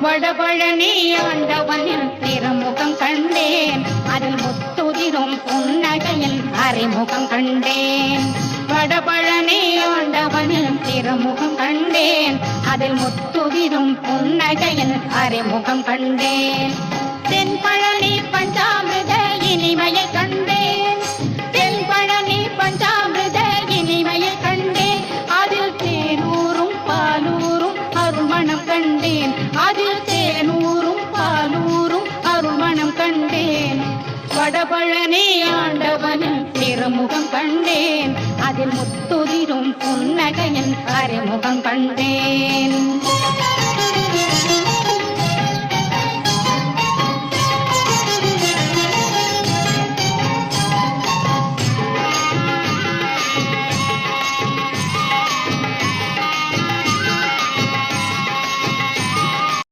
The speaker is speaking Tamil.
வடபழனி ஆண்டவனின் திருமுகம் கண்டேன், அதில் முத்துதிரும் புன்னகையில் அறிமுகம் கண்டேன். வடபழனி ஆண்டவனின் திருமுகம் கண்டேன், அதில் முத்துதிரும் புன்னகையில் அறிமுகம் கண்டேன். தென்பழனி பஞ்சாமிர்த இனிமையை கண்டேன், தென்பழனி பஞ்சாமிர்த இனிமையை கண்டேன். அதில் தேனூரும் பாலூரும் அருள்மணம் கண்டேன், அதில் தேனூரும் பாலூரும் அருள்மணம் கண்டேன். வடபழனி ஆண்டவனின் திருமுகம் கண்டேன், அதில் முத்துதிரும் புன்னகையின் அறிமுகம் கண்டேன்.